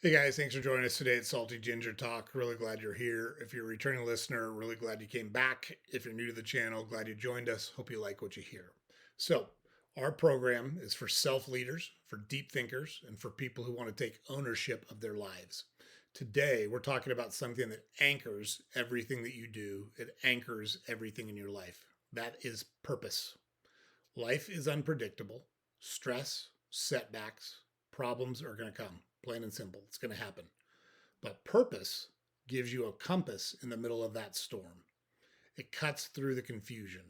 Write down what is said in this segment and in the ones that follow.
Hey guys, thanks for joining us today at Salty Ginger Talk. Really glad you're here. If you're a returning listener, really glad you came back. If you're new to the channel, glad you joined us. Hope you like what you hear. So, our program is for self leaders, for deep thinkers, and for people who want to take ownership of their lives. Today, we're talking about something that anchors everything that you do, it anchors everything in your life. That is purpose. Life is unpredictable. Stress, setbacks, problems are going to come. Plain and simple. It's going to happen. But purpose gives you a compass in the middle of that storm. It cuts through the confusion.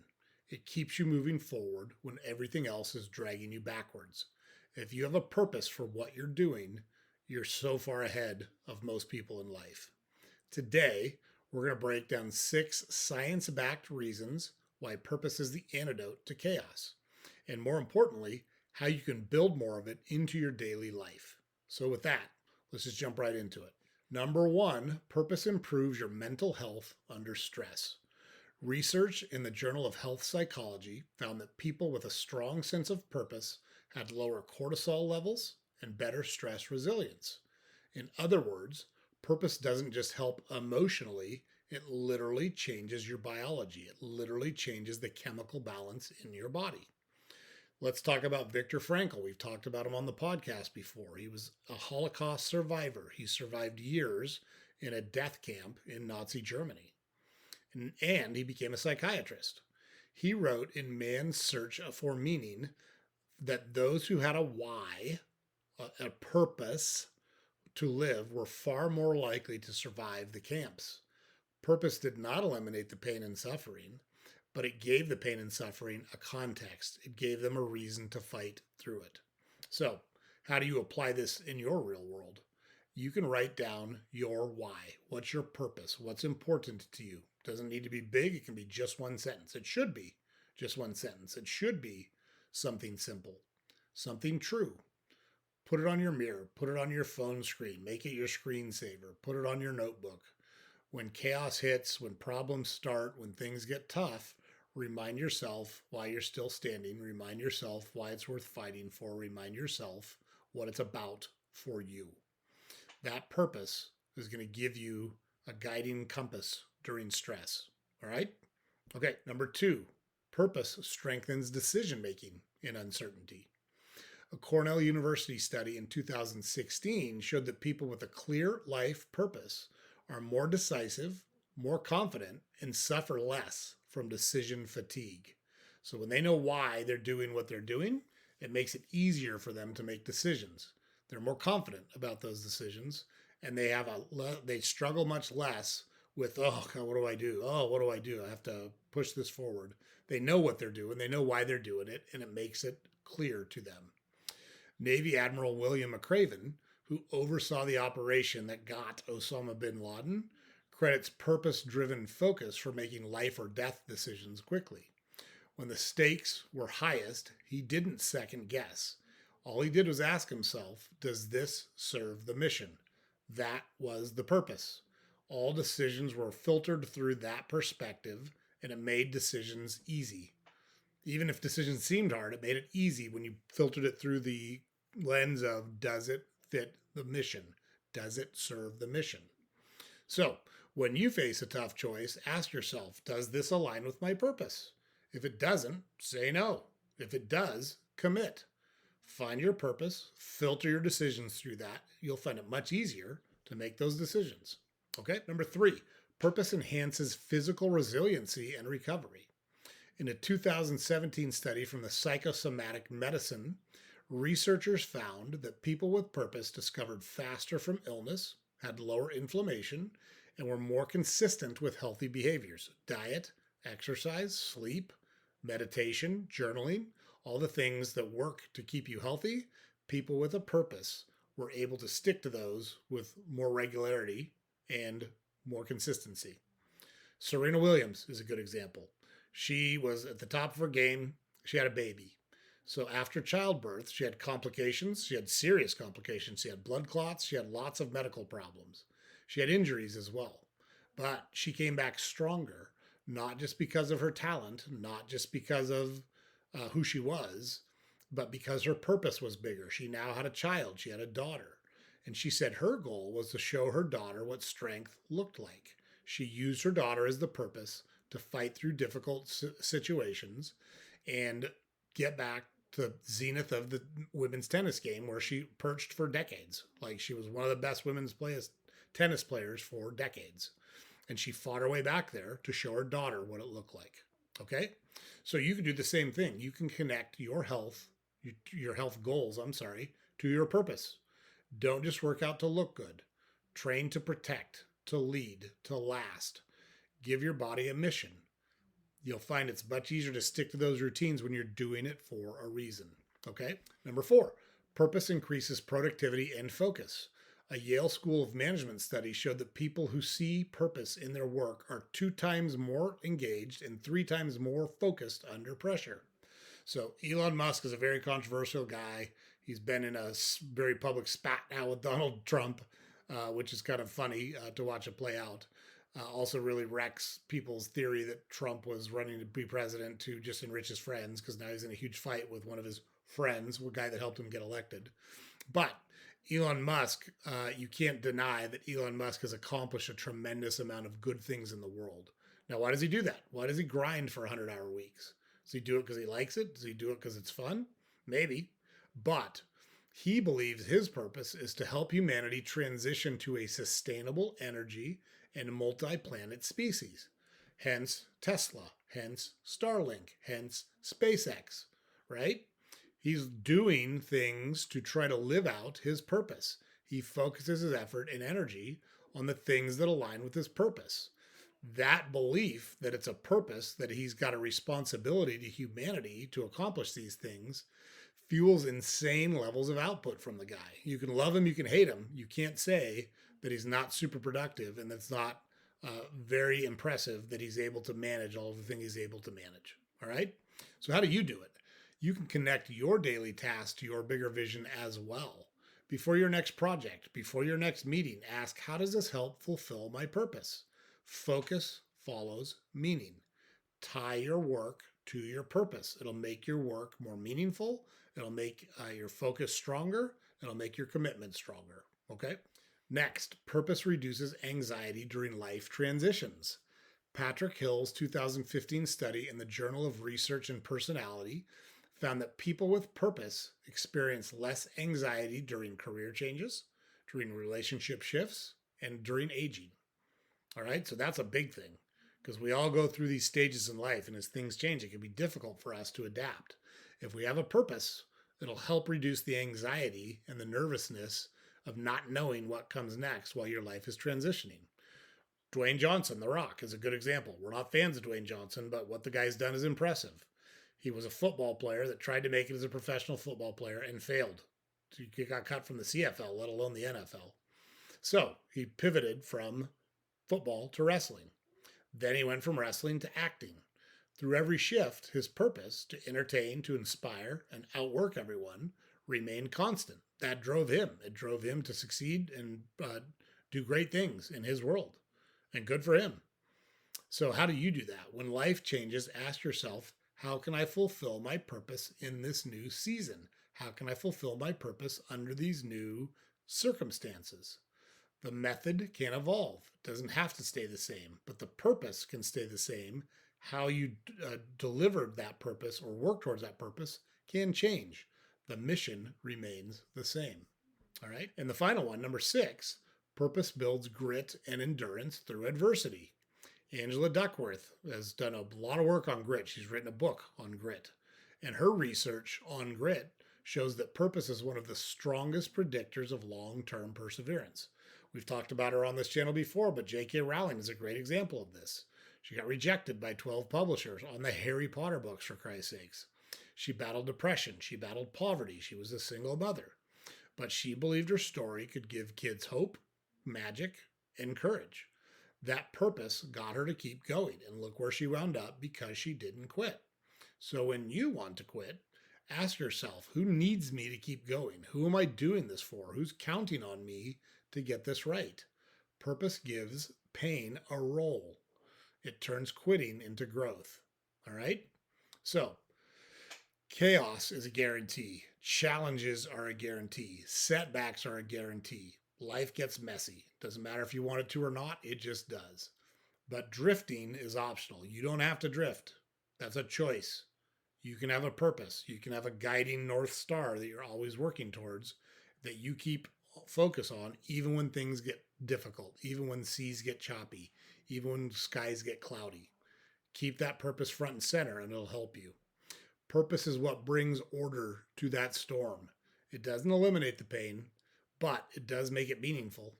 It keeps you moving forward when everything else is dragging you backwards. If you have a purpose for what you're doing, you're so far ahead of most people in life. Today, we're going to break down 6 science backed reasons why purpose is the antidote to chaos. And more importantly, how you can build more of it into your daily life. So, with that, let's just jump right into it. Number 1, purpose improves your mental health under stress. Research in the Journal of Health Psychology found that people with a strong sense of purpose had lower cortisol levels and better stress resilience. In other words, purpose doesn't just help emotionally, it literally changes your biology. It literally changes the chemical balance in your body. Let's talk about Viktor Frankl. We've talked about him on the podcast before. He was a Holocaust survivor. He survived years in a death camp in Nazi Germany. And he became a psychiatrist. He wrote in Man's Search for Meaning that those who had a why, a purpose to live, were far more likely to survive the camps. Purpose did not eliminate the pain and suffering, but it gave the pain and suffering a context. It gave them a reason to fight through it. So, how do you apply this in your real world? You can write down your why. What's your purpose? What's important to you? It doesn't need to be big. It can be just one sentence. It should be just one sentence. It should be something simple, something true. Put it on your mirror. Put it on your phone screen. Make it your screensaver. Put it on your notebook. When chaos hits, when problems start, when things get tough, remind yourself why you're still standing. Remind yourself why it's worth fighting for. Remind yourself what it's about for you. That purpose is going to give you a guiding compass during stress. All right? Okay, number 2, purpose strengthens decision making in uncertainty. A Cornell University study in 2016 showed that people with a clear life purpose are more decisive, more confident, and suffer less from decision fatigue. So when they know why they're doing what they're doing, it makes it easier for them to make decisions. They're more confident about those decisions, and they struggle much less with, oh God, what do I do? Oh, what do I do? I have to push this forward. They know what they're doing, they know why they're doing it, and it makes it clear to them. Navy Admiral William McRaven, who oversaw the operation that got Osama bin Laden, credits purpose driven focus for making life or death decisions quickly. When the stakes were highest, he didn't second guess. All he did was ask himself, does this serve the mission? That was the purpose. All decisions were filtered through that perspective, and it made decisions easy. Even if decisions seemed hard, it made it easy when you filtered it through the lens of, does it fit the mission? Does it serve the mission? So, when you face a tough choice, ask yourself, does this align with my purpose? If it doesn't, say no. If it does, commit. Find your purpose, filter your decisions through that. You'll find it much easier to make those decisions. Okay, number 3, purpose enhances physical resiliency and recovery. In a 2017 study from the Psychosomatic Medicine, researchers found that people with purpose discovered faster from illness, had lower inflammation, and were more consistent with healthy behaviors: diet, exercise, sleep, meditation, journaling, all the things that work to keep you healthy. People with a purpose were able to stick to those with more regularity and more consistency. Serena Williams is a good example. She was at the top of her game. She had a baby. So after childbirth, she had complications. She had serious complications. She had blood clots. She had lots of medical problems. She had injuries as well. But she came back stronger, not just because of her talent, not just because of who she was, but because her purpose was bigger. She now had a child. She had a daughter. And she said her goal was to show her daughter what strength looked like. She used her daughter as the purpose to fight through difficult situations and get back to the zenith of the women's tennis game where she perched for decades. Like she was one of the best tennis players for decades. And she fought her way back there to show her daughter what it looked like. Okay? So you can do the same thing. You can connect your health goals, to your purpose. Don't just work out to look good. Train to protect, to lead, to last. Give your body a mission. You'll find it's much easier to stick to those routines when you're doing it for a reason. Okay? Number 4, purpose increases productivity and focus. A Yale School of Management study showed that people who see purpose in their work are 2 times more engaged and 3 times more focused under pressure. So Elon Musk is a very controversial guy. He's been in a very public spat now with Donald Trump, which is kind of funny to watch it play out. Also really wrecks people's theory that Trump was running to be president to just enrich his friends, because now he's in a huge fight with one of his friends, a guy that helped him get elected. But Elon Musk, you can't deny that Elon Musk has accomplished a tremendous amount of good things in the world. Now, why does he do that? Why does he grind for 100-hour weeks? Does he do it because he likes it? Does he do it because it's fun? Maybe. But he believes his purpose is to help humanity transition to a sustainable energy and multi-planet species. Hence Tesla, hence Starlink, hence SpaceX, right? He's doing things to try to live out his purpose. He focuses his effort and energy on the things that align with his purpose. That belief that it's a purpose, that he's got a responsibility to humanity to accomplish these things, fuels insane levels of output from the guy. You can love him, you can hate him. You can't say that he's not super productive and that's not very impressive that he's able to manage all of the things he's able to manage. All right? So how do you do it? You can connect your daily tasks to your bigger vision as well. Before your next project, before your next meeting, ask, how does this help fulfill my purpose? Focus follows meaning. Tie your work to your purpose. It'll make your work more meaningful. It'll make your focus stronger. It'll make your commitment stronger. Okay? Next, purpose reduces anxiety during life transitions. Patrick Hill's 2015 study in the Journal of Research and Personality found that people with purpose experience less anxiety during career changes, during relationship shifts, and during aging. All right, so that's a big thing, because we all go through these stages in life, and as things change, it can be difficult for us to adapt. If we have a purpose, it'll help reduce the anxiety and the nervousness of not knowing what comes next while your life is transitioning. Dwayne Johnson, The Rock, is a good example. We're not fans of Dwayne Johnson, but what the guy's done is impressive. He was a football player that tried to make it as a professional football player and failed. He got cut from the CFL, let alone the NFL. So he pivoted from football to wrestling. Then he went from wrestling to acting. Through every shift, his purpose to entertain, to inspire, and outwork everyone remained constant. That drove him. It drove him to succeed and do great things in his world. And good for him. So how do you do that? When life changes, ask yourself, how can I fulfill my purpose in this new season? How can I fulfill my purpose under these new circumstances? The method can evolve. It doesn't have to stay the same, but the purpose can stay the same. How you delivered that purpose or work towards that purpose can change. The mission remains the same. All right. And the final one, number 6, purpose builds grit and endurance through adversity. Angela Duckworth has done a lot of work on grit. She's written a book on grit. And her research on grit shows that purpose is one of the strongest predictors of long-term perseverance. We've talked about her on this channel before, but J.K. Rowling is a great example of this. She got rejected by 12 publishers on the Harry Potter books, for Christ's sakes. She battled depression. She battled poverty. She was a single mother. But she believed her story could give kids hope, magic, and courage. That purpose got her to keep going, and look where she wound up because she didn't quit. So when you want to quit, ask yourself, who needs me to keep going? Who am I doing this for? Who's counting on me to get this right? Purpose gives pain a role. It turns quitting into growth. All right? So, chaos is a guarantee. Challenges are a guarantee. Setbacks are a guarantee. Life gets messy. Doesn't matter if you want it to or not, it just does. But drifting is optional. You don't have to drift. That's a choice. You can have a purpose. You can have a guiding North Star that you're always working towards, that you keep focus on, even when things get difficult, even when seas get choppy, even when skies get cloudy. Keep that purpose front and center, and it'll help you. Purpose is what brings order to that storm. It doesn't eliminate the pain, but it does make it meaningful.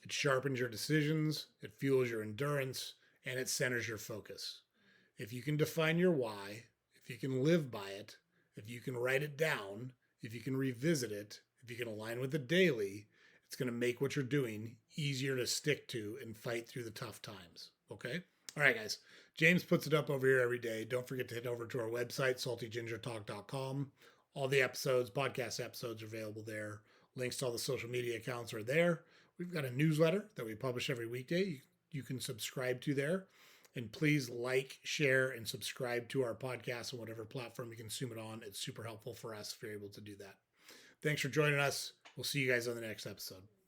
It sharpens your decisions, it fuels your endurance, and it centers your focus. If you can define your why, if you can live by it, if you can write it down, if you can revisit it, if you can align with it daily, it's going to make what you're doing easier to stick to and fight through the tough times. Okay? All right, guys. James puts it up over here every day. Don't forget to head over to our website, saltygingertalk.com. All the episodes, podcast episodes are available there. Links to all the social media accounts are there. We've got a newsletter that we publish every weekday. You can subscribe to there. And please like, share, and subscribe to our podcast on whatever platform you consume it on. It's super helpful for us if you're able to do that. Thanks for joining us. We'll see you guys on the next episode.